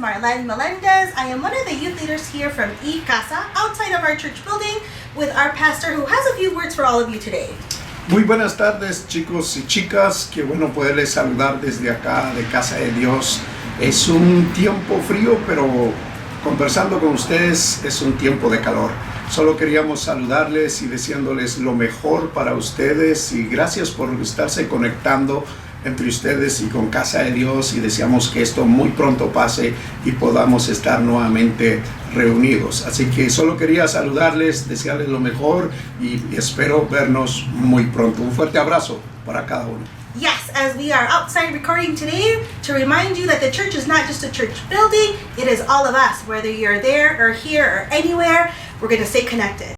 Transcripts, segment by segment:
Marlene Melendez. I am one of the youth leaders here from Casa, outside of our church building, with our pastor who has a few words for all of you today. Muy buenas tardes, chicos y chicas. Qué bueno poderles saludar desde acá de Casa de Dios. Es un tiempo frío, pero conversando con ustedes es un tiempo de calor. Solo queríamos saludarles y deseándoles lo mejor para ustedes y gracias por estarse conectando entre ustedes y con Casa de Dios, y deseamos que esto muy pronto pase y podamos estar nuevamente reunidos. Así que solo quería saludarles, desearles lo mejor y espero vernos muy pronto. Un fuerte abrazo para cada uno. Yes, as we are outside recording today, to remind you that the church is not just a church building, it is all of us. Whether you're there or here or anywhere, we're going to stay connected.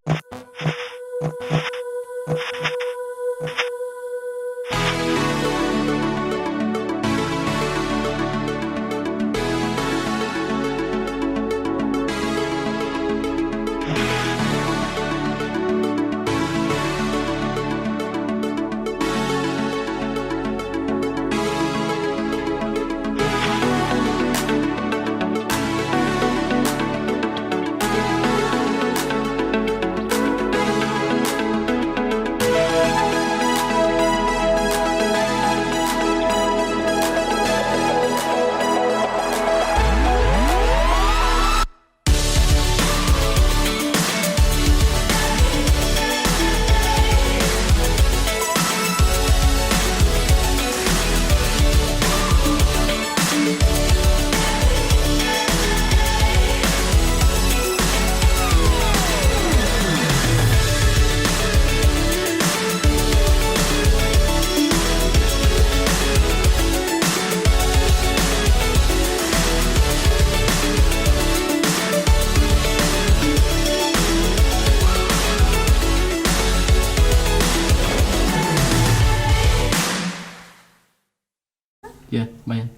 Yeah, man.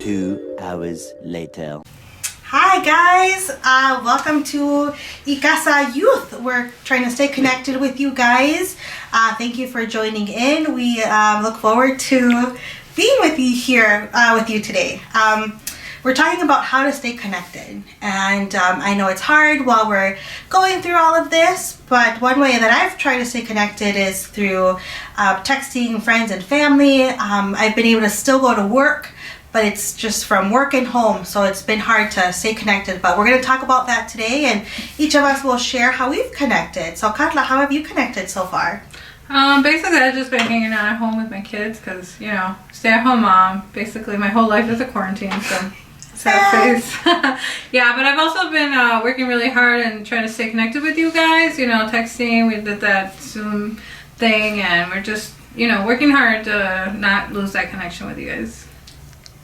2 hours later. Hi guys, welcome to Casa Youth. We're trying to stay connected with you guys. Thank you for joining in. We look forward to being with you here with you today. We're talking about how to stay connected, and I know it's hard while we're going through all of this, but one way that I've tried to stay connected is through texting friends and family. I've been able to still go to work, but it's just from work and home, so it's been hard to stay connected. But we're going to talk about that today, and each of us will share how we've connected. So Katla, how have you connected so far? Basically I've just been hanging out at home with my kids because, you know, stay at home mom. Basically my whole life is a quarantine, so sad face. Yeah, but I've also been working really hard and trying to stay connected with you guys, you know, texting. We did that Zoom thing, and we're just, you know, working hard to not lose that connection with you guys.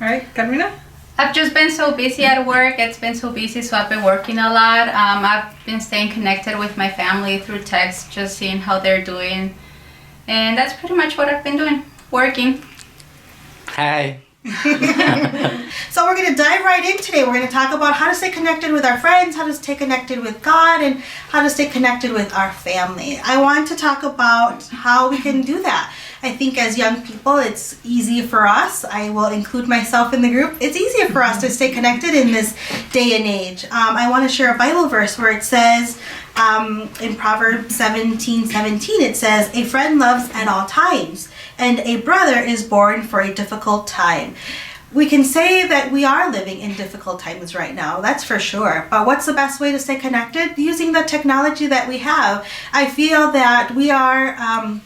All right, Carmina? I've just been so busy at work. It's been so busy, so I've been working a lot. I've been staying connected with my family through text, just seeing how they're doing. And that's pretty much what I've been doing, working. Hi. So we're going to dive right in today. We're going to talk about how to stay connected with our friends, how to stay connected with God, and how to stay connected with our family. I want to talk about how we can do that. I think as young people, it's easy for us. I will include myself in the group. It's easier for us to stay connected in this day and age. I want to share a Bible verse where it says, in Proverbs 17:17, it says, "A friend loves at all times, and a brother is born for a difficult time." We can say that we are living in difficult times right now, that's for sure. But what's the best way to stay connected? Using the technology that we have. I feel that we are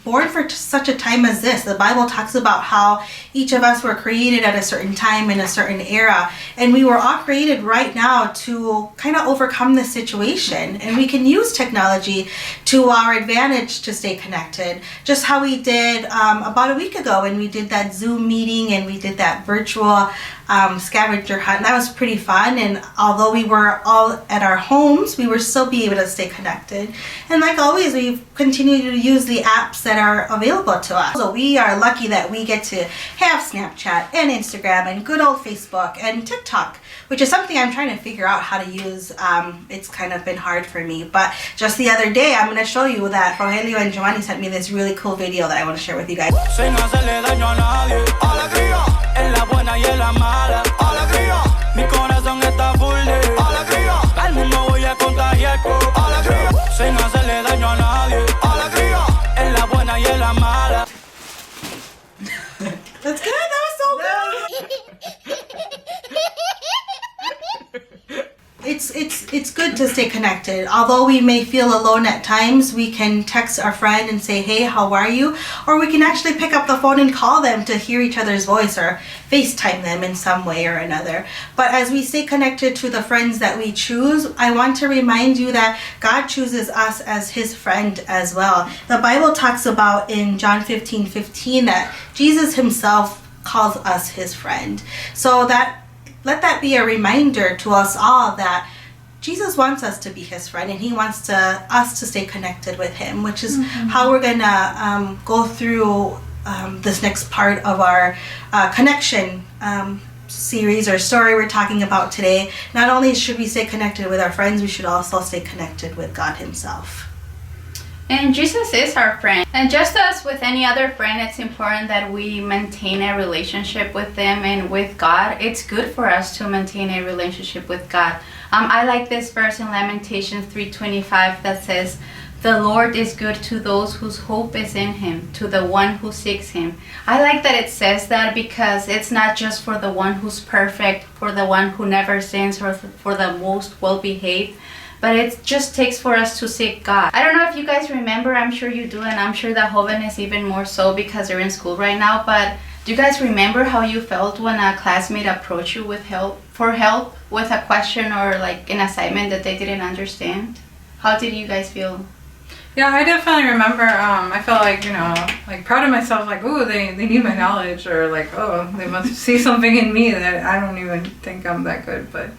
born for such a time as this. The Bible talks about how each of us were created at a certain time in a certain era. And we were all created right now to kind of overcome this situation. And we can use technology to our advantage to stay connected. Just how we did about a week ago when we did that Zoom meeting and we did that virtual scavenger hunt. That was pretty fun, and although we were all at our homes, we were still be able to stay connected. And like always, we've continued to use the apps that are available to us. So we are lucky that we get to have Snapchat and Instagram and good old Facebook and TikTok, which is something I'm trying to figure out how to use. It's kind of been hard for me, but just the other day I'm going to show you that Rogelio and Giovanni sent me this really cool video that I want to share with you guys. Sin hacerle daño a nadie, alegría en la buena y en la mala. to stay connected. Although we may feel alone at times, we can text our friend and say, hey, how are you? Or we can actually pick up the phone and call them to hear each other's voice or FaceTime them in some way or another. But as we stay connected to the friends that we choose, I want to remind you that God chooses us as his friend as well. The Bible talks about in John 15:15 that Jesus himself calls us his friend. So let that be a reminder to us all that Jesus wants us to be his friend, and he wants us to stay connected with him, which is how we're going to go through this next part of our connection series or story we're talking about today. Not only should we stay connected with our friends, we should also stay connected with God himself. And Jesus is our friend. And just as with any other friend, it's important that we maintain a relationship with them and with God. It's good for us to maintain a relationship with God. I like this verse in Lamentations 3:25 that says, "The Lord is good to those whose hope is in him, to the one who seeks him." I like that it says that because it's not just for the one who's perfect, for the one who never sins, or for the most well-behaved, but it just takes for us to seek God. I don't know if you guys remember, I'm sure you do, and I'm sure that Joven is even more so because they're in school right now, but do you guys remember how you felt when a classmate approached you with help with a question or like an assignment that they didn't understand? How did you guys feel? Yeah, I definitely remember, I felt like, like proud of myself, like, oh, they need my knowledge, or like, oh, they must see something in me that I don't even think I'm that good, but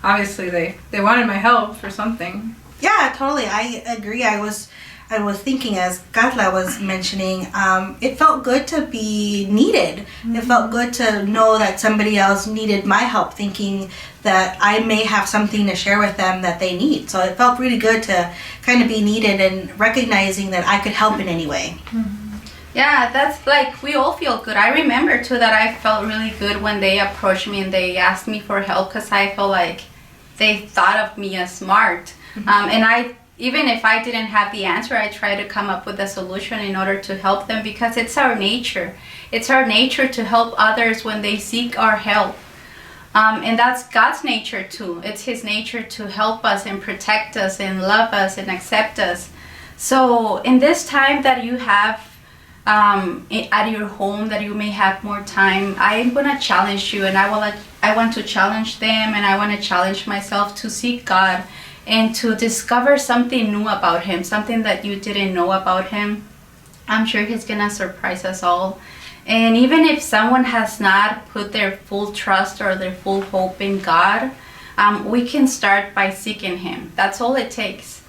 obviously they wanted my help for something. Yeah, totally. I agree. I was thinking, as Carla was mentioning, it felt good to be needed. It felt good to know that somebody else needed my help, thinking that I may have something to share with them that they need. So it felt really good to kind of be needed and recognizing that I could help in any way. Yeah, that's like, we all feel good. I remember too that I felt really good when they approached me and they asked me for help, because I felt like they thought of me as smart. And even if I didn't have the answer, I try to come up with a solution in order to help them, because it's our nature. It's our nature to help others when they seek our help. And that's God's nature too. It's his nature to help us and protect us and love us and accept us. So in this time that you have at your home, that you may have more time, I'm going to challenge you, and I want to challenge them, and I want to challenge myself to seek God and to discover something new about him, something that you didn't know about him. I'm sure he's going to surprise us all. And even if someone has not put their full trust or their full hope in God, we can start by seeking him. That's all it takes.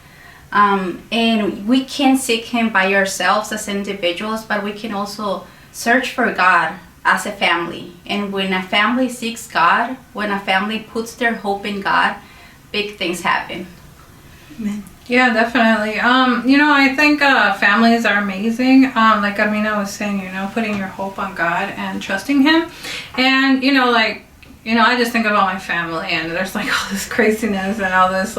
And we can seek him by ourselves as individuals, but we can also search for God as a family. And when a family seeks God, when a family puts their hope in God, big things happen. Amen. Yeah, definitely. I think families are amazing. Like Carmina was saying, putting your hope on God and trusting him. And, I just think about my family, and there's like all this craziness and all this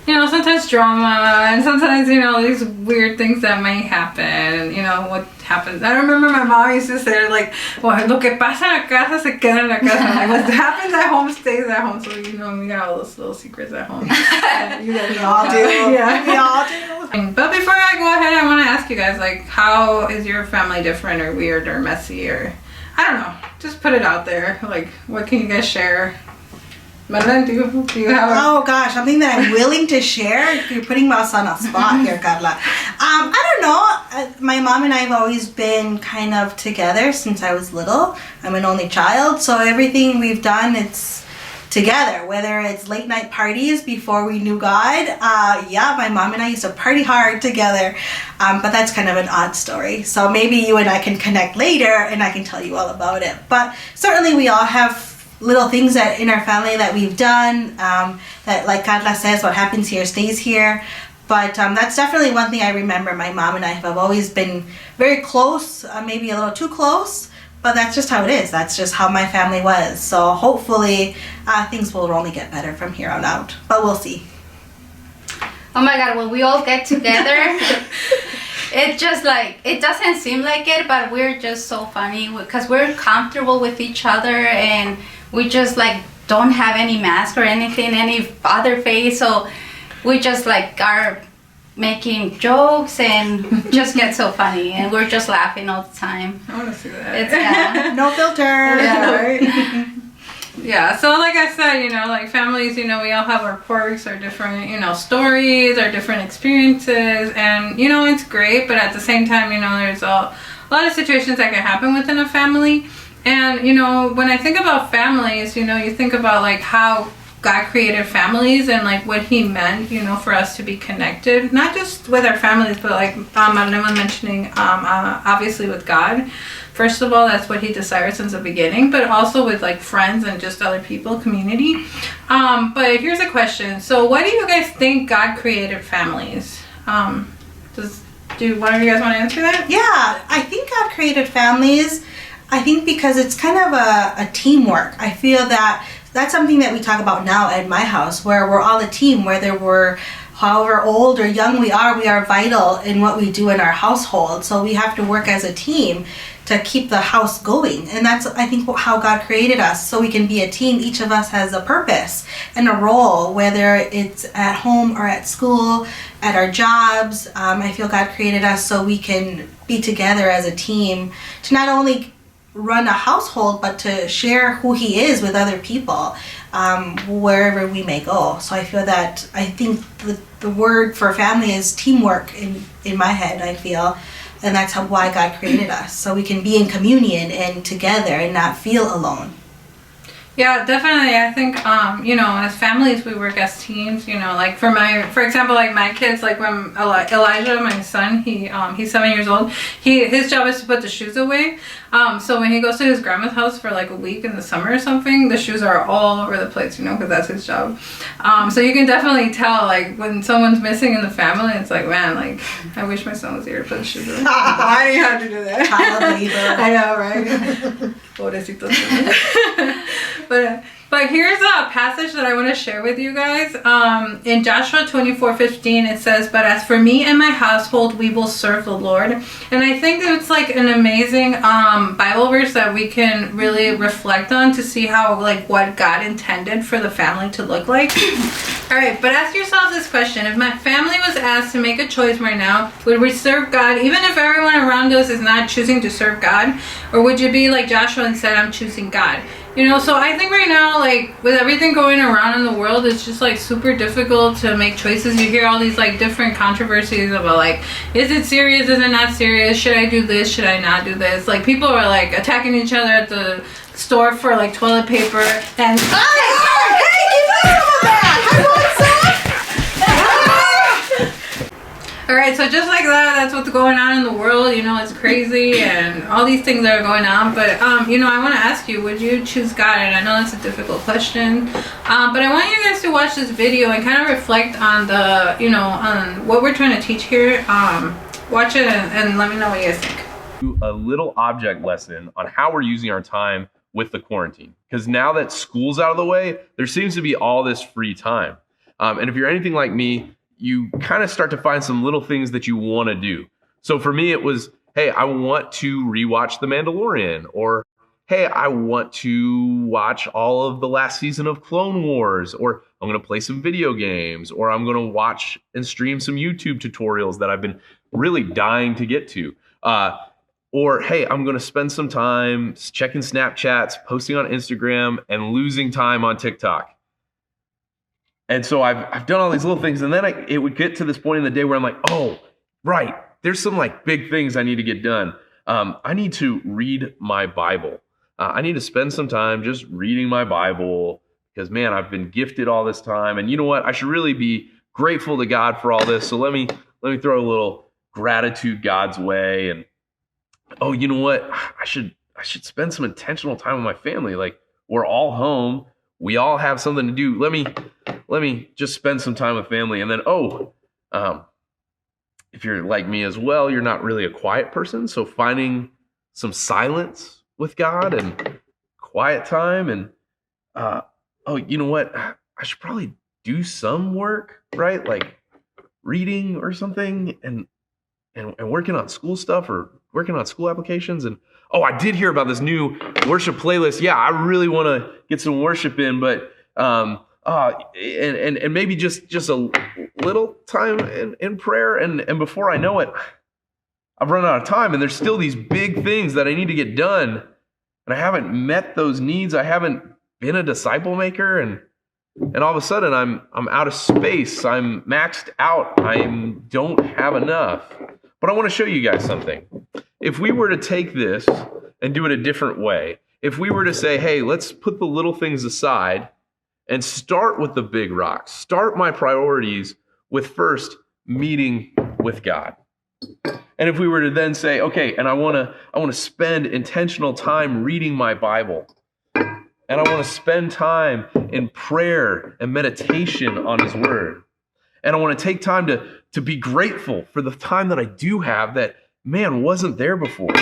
sometimes drama, and sometimes, these weird things that may happen, what happens. I remember my mom used to say, like, well, lo que pasa en la casa se queda en la casa. Like, what happens at home stays at home. So, we got all those little secrets at home. You guys all do. Yeah. We all do. But before I go ahead, I want to ask you guys, like, how is your family different or weird or messy, or, I don't know, just put it out there. Like, what can you guys share? Madeline, do you have Oh gosh, something that I'm willing to share? You're putting us on a spot here, Carla. I don't know. My mom and I have always been kind of together since I was little. I'm an only child, so everything we've done, it's together. Whether it's late night parties before we knew God. My mom and I used to party hard together. But that's kind of an odd story. So maybe you and I can connect later and I can tell you all about it. But certainly we all have little things that in our family that we've done, that, like Carla says, what happens here stays here. But that's definitely one thing I remember. My mom and I have always been very close, maybe a little too close, but that's just how it is. That's just how my family was. So hopefully things will only get better from here on out, but we'll see. Oh my God, when we all get together, it just it doesn't seem like it, but we're just so funny because we're comfortable with each other, and we just don't have any mask or anything, any other face. So we just like are making jokes and just get so funny, and we're just laughing all the time. I want to see that. It's No filter. Yeah, right? Yeah, so like I said, you know, like families, you know, we all have our quirks, our different, you know, stories, our different experiences, and, you know, it's great, but at the same time, you know, there's a lot of situations that can happen within a family. And, you know, when I think about families, you know, you think about like how God created families and like what he meant, you know, for us to be connected, not just with our families, but like I was mentioning, obviously with God. First of all, that's what he desired since the beginning, but also with like friends and just other people, community. But here's a question. So what do you guys think God created families? Do one of you guys want to answer that? Yeah, I think God created families. I think because it's kind of a teamwork. I feel that that's something that we talk about now at my house, where we're all a team, whether we're however old or young we are vital in what we do in our household. So we have to work as a team to keep the house going. And that's, I think, how God created us, so we can be a team. Each of us has a purpose and a role, whether it's at home or at school, at our jobs. I feel God created us so we can be together as a team to not only run a household, but to share who he is with other people, wherever we may go. So I feel that, I think the word for family is teamwork in my head, I feel. And that's why God created us, so we can be in communion and together and not feel alone. Yeah, definitely. I think, you know, as families, we work as teams, you know, like for example, like my kids, like when Elijah, my son, he's 7 years old, his job is to put the shoes away. So when he goes to his grandma's house for like a week in the summer or something, the shoes are all over the place, you know, because that's his job. So you can definitely tell, like, when someone's missing in the family, it's like, man, like, I wish my son was here to put the shoes away. Why do you have to do that? Child labor. I know, right? Pobrecito. But here's a passage that I want to share with you guys. In Joshua 24:15, it says, "But as for me and my household, we will serve the Lord." And I think it's like an amazing Bible verse that we can really reflect on to see how, like, what God intended for the family to look like. All right, but ask yourselves this question. If my family was asked to make a choice right now, would we serve God even if everyone around us is not choosing to serve God? Or would you be like Joshua and said, I'm choosing God? You know, so I think right now, like, with everything going around in the world, it's just like super difficult to make choices. You hear all these like different controversies about like, is it serious, is it not serious, should I do this, should I not do this? Like, people are like attacking each other at the store for like toilet paper and all right, so just like that's what's going on in the world. You know, it's crazy and all these things that are going on. But, you know, I want to ask you, would you choose God? And I know that's a difficult question. But I want you guys to watch this video and kind of reflect on the, you know, on what we're trying to teach here. Watch it and let me know what you guys think. A little object lesson on how we're using our time with the quarantine. Because now that school's out of the way, there seems to be all this free time. And if you're anything like me, you kind of start to find some little things that you want to do. So for me, it was, hey, I want to rewatch The Mandalorian, or hey, I want to watch all of the last season of Clone Wars, or I'm going to play some video games, or I'm going to watch and stream some YouTube tutorials that I've been really dying to get to. Or hey, I'm going to spend some time checking Snapchats, posting on Instagram, and losing time on TikTok. And so I've done all these little things, and then it would get to this point in the day where I'm like, oh, right, there's some like big things I need to get done. I need to read my Bible. I need to spend some time just reading my Bible because, man, I've been gifted all this time. And you know what? I should really be grateful to God for all this. So let me throw a little gratitude God's way. And, oh, you know what? I should spend some intentional time with my family. Like, we're all home. We all have something to do. Let me just spend some time with family. And then, if you're like me as well, you're not really a quiet person. So finding some silence with God and quiet time. And, you know what? I should probably do some work, right? Like reading or something. And and working on school stuff or working on school applications. And oh, I did hear about this new worship playlist. Yeah, I really want to get some worship in, but and maybe just a little time in prayer. And before I know it, I've run out of time, and there's still these big things that I need to get done, and I haven't met those needs. I haven't been a disciple maker, and all of a sudden I'm out of space. I'm maxed out. I don't have enough. But I want to show you guys something. If we were to take this and do it a different way, if we were to say, hey, let's put the little things aside and start with the big rocks, start my priorities with first meeting with God. And if we were to then say, okay, and I want to spend intentional time reading my Bible, and I want to spend time in prayer and meditation on His Word, and I want to take time to be grateful for the time that I do have that, man, wasn't there before,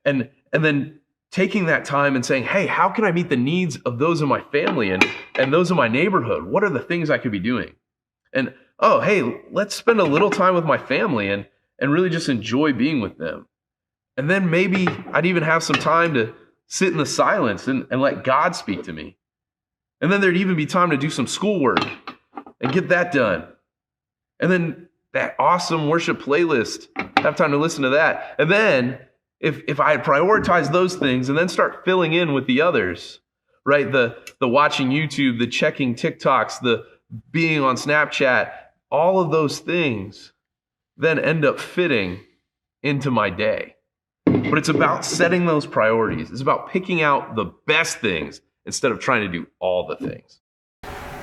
and then taking that time and saying, hey, how can I meet the needs of those in my family and those in my neighborhood? What are the things I could be doing? And oh, hey, let's spend a little time with my family and really just enjoy being with them. And then maybe I'd even have some time to sit in the silence and let God speak to me. And then there'd even be time to do some schoolwork and get that done. And then that awesome worship playlist, have time to listen to that. And then if I had prioritized those things and then start filling in with the others, right? The watching YouTube, the checking TikToks, the being on Snapchat, all of those things then end up fitting into my day. But it's about setting those priorities. It's about picking out the best things instead of trying to do all the things.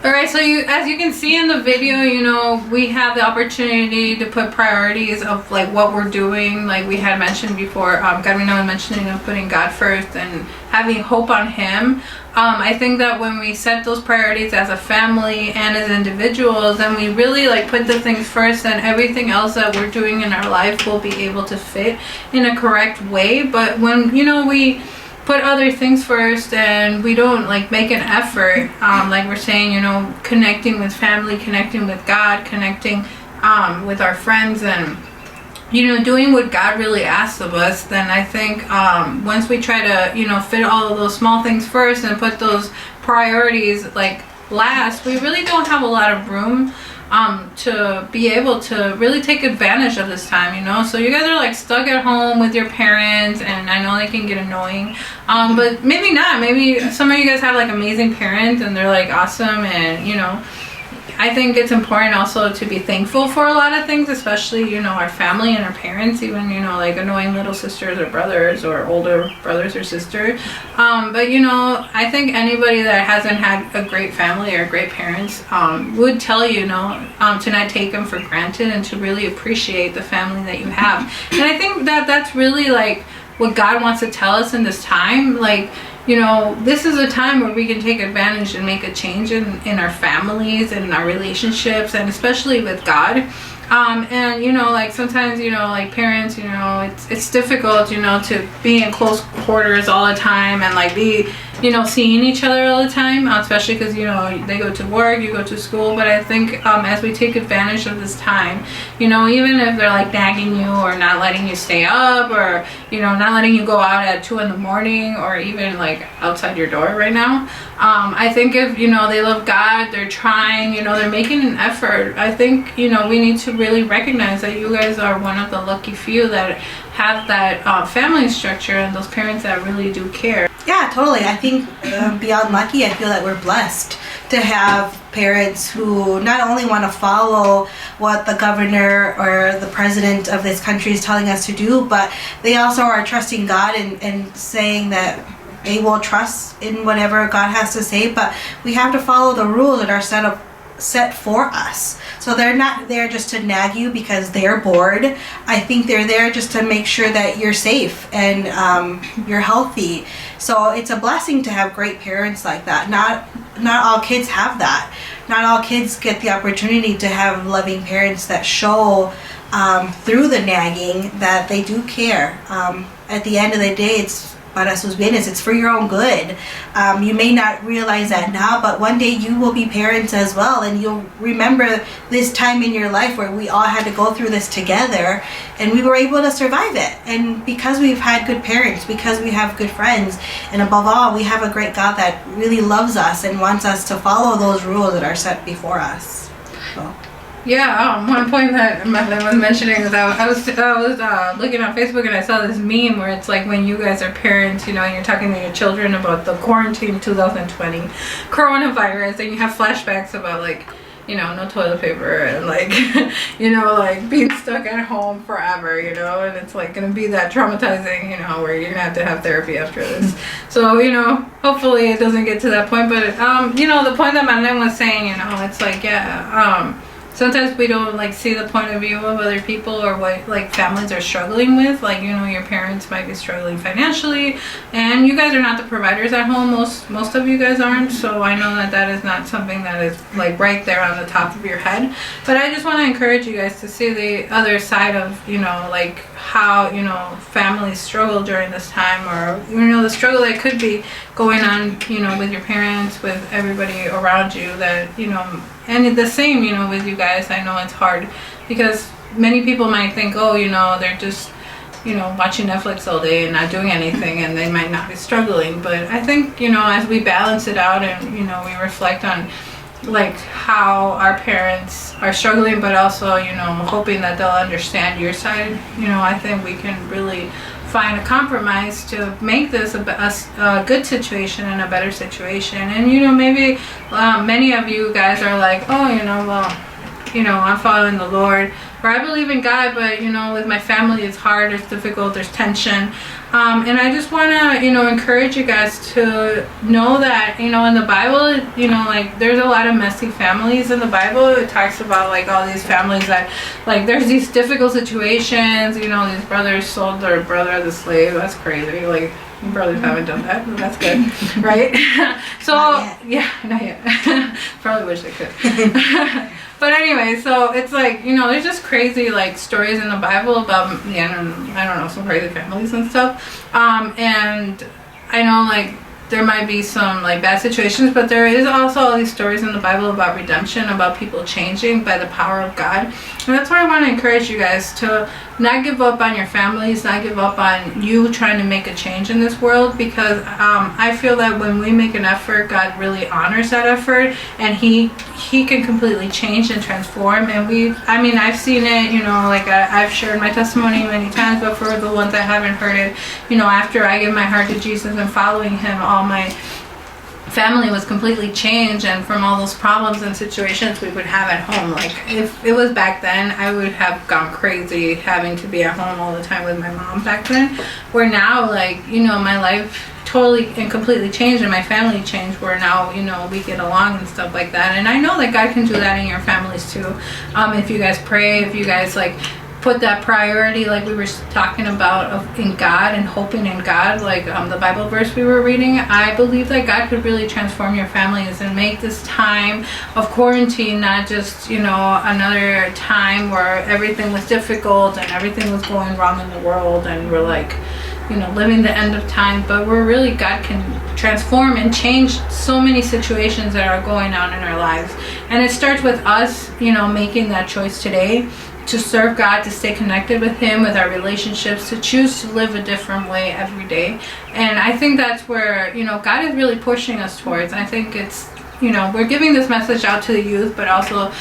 All right, so as you can see in the video, we have the opportunity to put priorities of like what we're doing. Like we had mentioned before, Carmina was mentioning of putting God first and having hope on Him. I think that when we set those priorities as a family and as individuals, and we really like put the things first, then everything else that we're doing in our life will be able to fit in a correct way. But when, we put other things first and we don't like make an effort, like we're saying, connecting with family, connecting with God, connecting with our friends, and doing what God really asks of us, then I think once we try to fit all of those small things first and put those priorities like last, we really don't have a lot of room to be able to really take advantage of this time, so you guys are like stuck at home with your parents, and I know they can get annoying, but maybe not. Maybe some of you guys have like amazing parents and they're like awesome, and I think it's important also to be thankful for a lot of things, especially our family and our parents, even like annoying little sisters or brothers or older brothers or sisters, but I think anybody that hasn't had a great family or great parents would tell you to not take them for granted and to really appreciate the family that you have. And I think that that's really like what God wants to tell us in this time. Like, this is a time where we can take advantage and make a change in our families and in our relationships, and especially with God. And like sometimes like parents, it's difficult to be in close quarters all the time and like be seeing each other all the time, especially because they go to work, you go to school. But I think as we take advantage of this time, even if they're like nagging you or not letting you stay up, or not letting you go out at 2 a.m, or even like outside your door right now, I think if they love God, they're trying, they're making an effort. I think we need to really recognize that you guys are one of the lucky few that have that family structure and those parents that really do care. Yeah, totally. I think beyond lucky, I feel that we're blessed to have parents who not only want to follow what the governor or the president of this country is telling us to do, but they also are trusting God and saying that they will trust in whatever God has to say, but we have to follow the rules that are set for us. So they're not there just to nag you because they're bored. I think they're there just to make sure that you're safe and you're healthy. So it's a blessing to have great parents like that. Not all kids have that. Not all kids get the opportunity to have loving parents that show through the nagging that they do care. At the end of the day, para sus bienes. It's for your own good. You may not realize that now, but one day you will be parents as well, and you'll remember this time in your life where we all had to go through this together, and we were able to survive it. And because we've had good parents, because we have good friends, and above all, we have a great God that really loves us and wants us to follow those rules that are set before us. So. Yeah, one point that Madeline was mentioning is I was looking on Facebook and I saw this meme where it's like when you guys are parents, and you're talking to your children about the quarantine 2020 coronavirus, and you have flashbacks about no toilet paper and like being stuck at home forever, and it's like gonna be that traumatizing, where you're gonna have therapy after this. So, hopefully it doesn't get to that point, but the point that Madeline was saying, it's like, sometimes we don't see the point of view of other people or what families are struggling with. Your parents might be struggling financially, and you guys are not the providers at home. Most of you guys aren't. So I know that is not something that is right there on the top of your head. But I just want to encourage you guys to see the other side of how families struggle during this time, or the struggle that could be going on with your parents, with everybody around you, that and the same with you guys. I know it's hard because many people might think, they're just watching Netflix all day and not doing anything, and they might not be struggling. But I think as we balance it out and we reflect on how our parents are struggling, but also hoping that they'll understand your side, I think we can really find a compromise to make this a good situation and a better situation. And maybe many of you guys are like, I'm following the Lord, or I believe in God, but with my family it's hard, it's difficult, there's tension. And I just want to encourage you guys to know that in the Bible, there's a lot of messy families in the Bible. It talks about all these families that there's these difficult situations. These brothers sold their brother as a slave. That's crazy. Brothers haven't done that, but that's good, right? So not yet. Probably wish they could. But anyway, so it's there's just crazy stories in the Bible about I don't know, some crazy families and stuff. And I know there might be some bad situations, but there is also all these stories in the Bible about redemption, about people changing by the power of God. And that's why I want to encourage you guys to not give up on your families, not give up on you trying to make a change in this world, because I feel that when we make an effort, God really honors that effort, and he can completely change and transform. And I've seen it, I've shared my testimony many times, but for the ones that haven't heard it, after I give my heart to Jesus and following him, all my family was completely changed, and from all those problems and situations we would have at home. If it was back then, I would have gone crazy having to be at home all the time with my mom back then, where now my life totally and completely changed, and my family changed, where now we get along and stuff like that. And I know that God can do that in your families too, if you guys pray, if you guys put that priority, we were talking about, in God and hoping in God, the Bible verse we were reading. I believe that God could really transform your families and make this time of quarantine not just another time where everything was difficult and everything was going wrong in the world, and we're living the end of time, but God can transform and change so many situations that are going on in our lives. And it starts with us making that choice today to serve God, to stay connected with him, with our relationships, to choose to live a different way every day. And I think that's where God is really pushing us towards. I think it's we're giving this message out to the youth, but also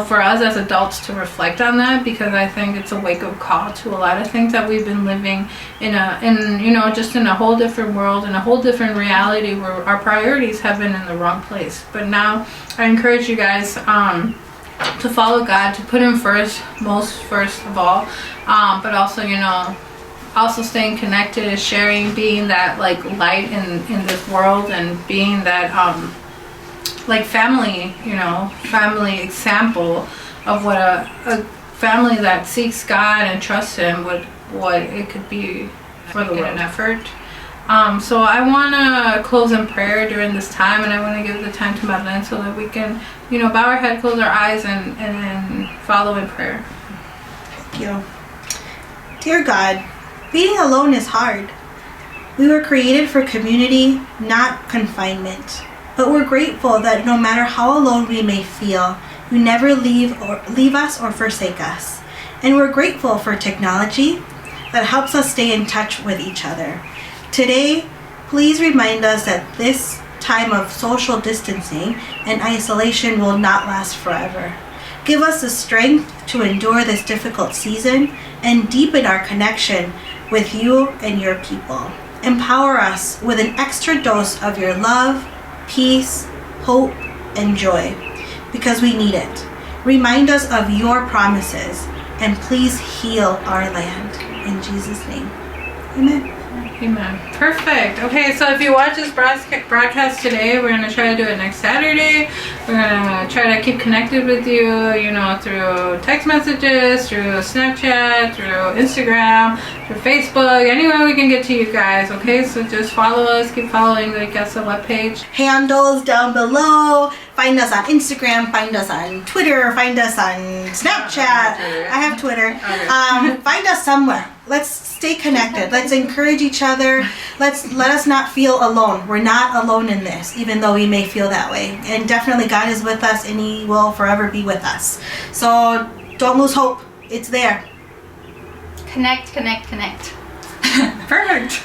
for us as adults to reflect on that, because I think it's a wake-up call to a lot of things that we've been living just in a whole different world, in a whole different reality, where our priorities have been in the wrong place. But now I encourage you guys to follow God, to put him first of all, but also staying connected, sharing, being that light in this world, and being that family example of what a family that seeks God and trusts him, what it could be for the world. An effort. So I want to close in prayer during this time, and I want to give the time to Madeline so that we can, bow our head, close our eyes, and then follow in prayer. Thank you. Dear God, being alone is hard. We were created for community, not confinement. But we're grateful that no matter how alone we may feel, you never leave us or forsake us. And we're grateful for technology that helps us stay in touch with each other. Today, please remind us that this time of social distancing and isolation will not last forever. Give us the strength to endure this difficult season and deepen our connection with you and your people. Empower us with an extra dose of your love, peace, hope, and joy, because we need it. Remind us of your promises, and please heal our land. In Jesus' name, amen. Amen. Perfect. Okay, so if you watch this broadcast today, we're going to try to do it next Saturday. We're going to try to keep connected with you, you know, through text messages, through Snapchat, through Instagram, through Facebook, anywhere we can get to you guys, okay? So just follow us, keep following the Casa webpage. Handles down below. Find us on Instagram, find us on Twitter, find us on Snapchat. I have Twitter. Find us somewhere. Let's stay connected. Let's encourage each other. Let us not feel alone. We're not alone in this, even though we may feel that way. And definitely God is with us, and He will forever be with us. So don't lose hope. It's there. Connect, connect, connect. Perfect.